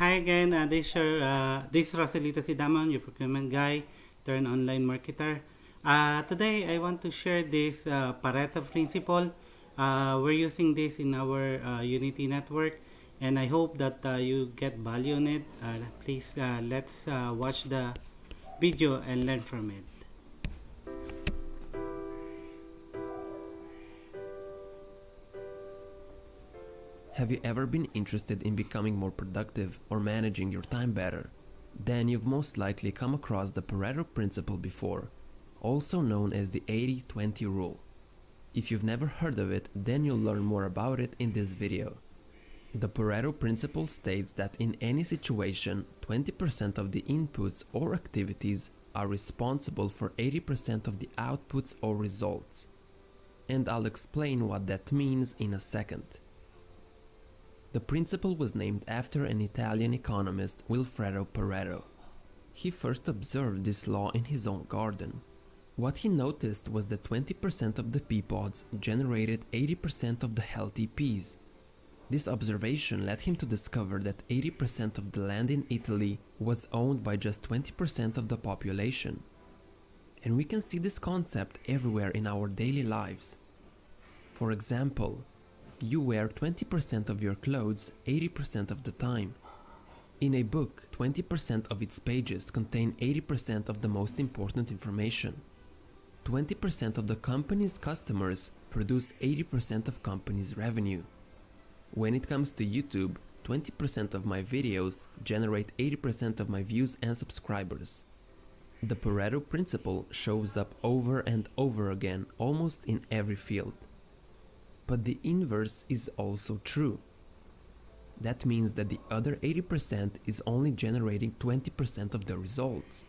Hi again, this is Roselito Sidamon, your procurement guy turned online marketer. Today I want to share this Pareto Principle. We're using this in our Unity network, and I hope that you get value on it. Please let's watch the video and learn from it. Have you ever been interested in becoming more productive or managing your time better? Then you've most likely come across the Pareto Principle before, also known as the 80-20 rule. If you've never heard of it, then you'll learn more about it in this video. The Pareto Principle states that in any situation, 20% of the inputs or activities are responsible for 80% of the outputs or results. And I'll explain what that means in a second. The principle was named after an Italian economist, Wilfredo Pareto. He first observed this law in his own garden. What he noticed was that 20% of the pea pods generated 80% of the healthy peas. This observation led him to discover that 80% of the land in Italy was owned by just 20% of the population. And we can see this concept everywhere in our daily lives. For example, you wear 20% of your clothes 80% of the time. In a book, 20% of its pages contain 80% of the most important information. 20% of the company's customers produce 80% of company's revenue. When it comes to YouTube, 20% of my videos generate 80% of my views and subscribers. The Pareto Principle shows up over and over again almost in every field. But the inverse is also true. That means that the other 80% is only generating 20% of the results.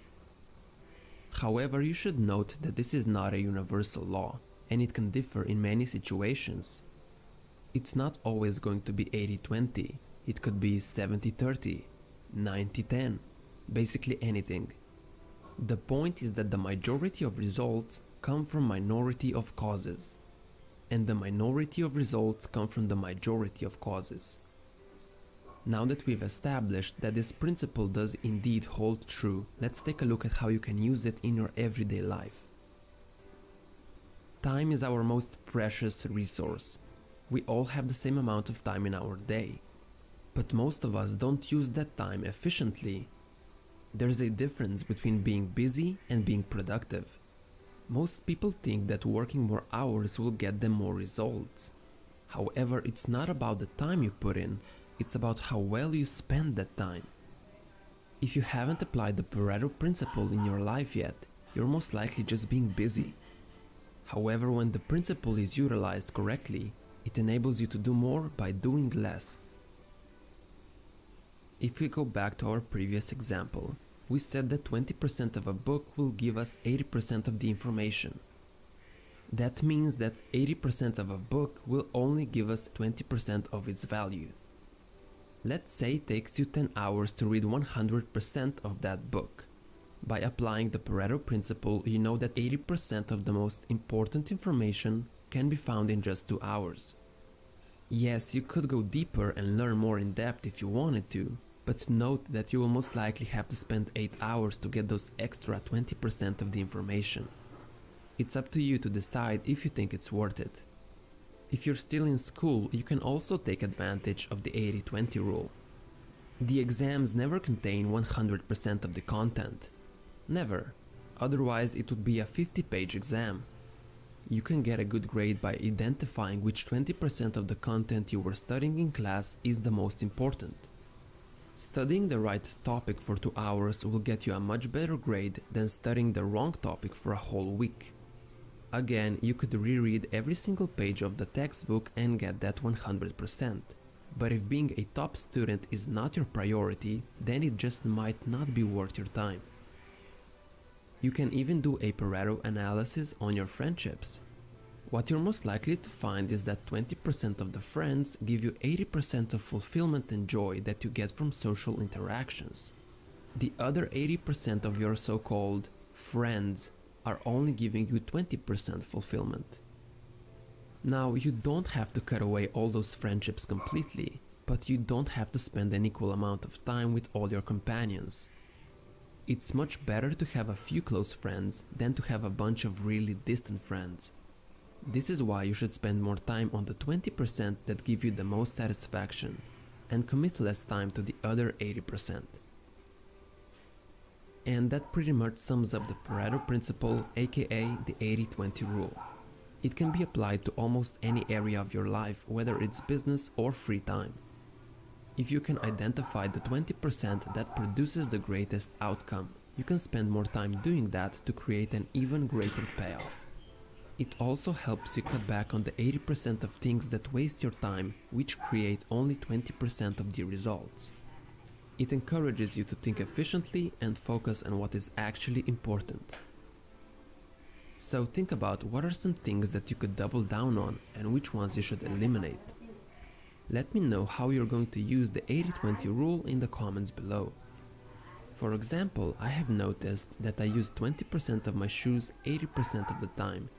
However, you should note that this is not a universal law, and it can differ in many situations. It's not always going to be 80-20, it could be 70-30, 90-10, basically anything. The point is that the majority of results come from minority of causes. And the minority of results come from the majority of causes. Now that we've established that this principle does indeed hold true, let's take a look at how you can use it in your everyday life. Time is our most precious resource. We all have the same amount of time in our day, but most of us don't use that time efficiently. There's a difference between being busy and being productive. Most people think that working more hours will get them more results. However, it's not about the time you put in, it's about how well you spend that time. If you haven't applied the Pareto Principle in your life yet, you're most likely just being busy. However, when the principle is utilized correctly, it enables you to do more by doing less. If we go back to our previous example, we said that 20% of a book will give us 80% of the information. That means that 80% of a book will only give us 20% of its value. Let's say it takes you 10 hours to read 100% of that book. By applying the Pareto Principle, you know that 80% of the most important information can be found in just 2 hours. Yes, you could go deeper and learn more in depth if you wanted to, but note that you will most likely have to spend 8 hours to get those extra 20% of the information. It's up to you to decide if you think it's worth it. If you're still in school, you can also take advantage of the 80-20 rule. The exams never contain 100% of the content. Never. Otherwise, it would be a 50-page exam. You can get a good grade by identifying which 20% of the content you were studying in class is the most important. Studying the right topic for 2 hours will get you a much better grade than studying the wrong topic for a whole week. Again, you could reread every single page of the textbook and get that 100%. But if being a top student is not your priority, then it just might not be worth your time. You can even do a Pareto analysis on your friendships. What you're most likely to find is that 20% of the friends give you 80% of fulfillment and joy that you get from social interactions. The other 80% of your so-called friends are only giving you 20% fulfillment. Now, you don't have to cut away all those friendships completely. but you don't have to spend an equal amount of time with all your companions. It's much better to have a few close friends than to have a bunch of really distant friends. This is why you should spend more time on the 20% that give you the most satisfaction and commit less time to the other 80%. And that pretty much sums up the Pareto Principle, aka the 80-20 rule. It can be applied to almost any area of your life, whether it's business or free time. If you can identify the 20% that produces the greatest outcome, you can spend more time doing that to create an even greater payoff. It also helps you cut back on the 80% of things that waste your time, which create only 20% of the results. It encourages you to think efficiently and focus on what is actually important. So think about what are some things that you could double down on and which ones you should eliminate. Let me know how you're going to use the 80-20 rule in the comments below. For example, I have noticed that I use 20% of my shoes 80% of the time.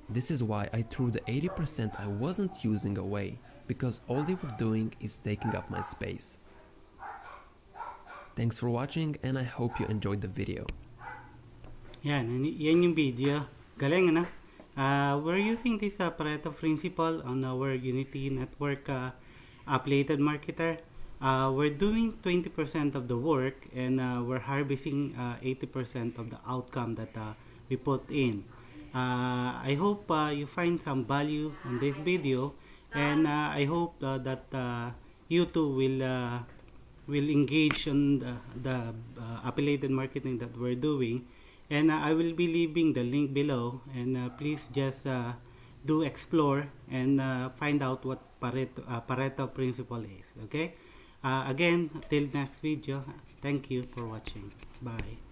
This is why I threw the 80% I wasn't using away, because all they were doing is taking up my space. Thanks for watching and I hope you enjoyed the video. Yan yung video. Galing, ano? We're using this Pareto Principle on our Unity Network affiliated marketer. We're doing 20% of the work and we're harvesting 80% of the outcome that we put in. I hope you find some value on this video, and I hope that you too will engage on the affiliated marketing that we're doing. And I will be leaving the link below, and please just do explore and find out what Pareto Principle is. Okay? Again, till next video, thank you for watching. Bye.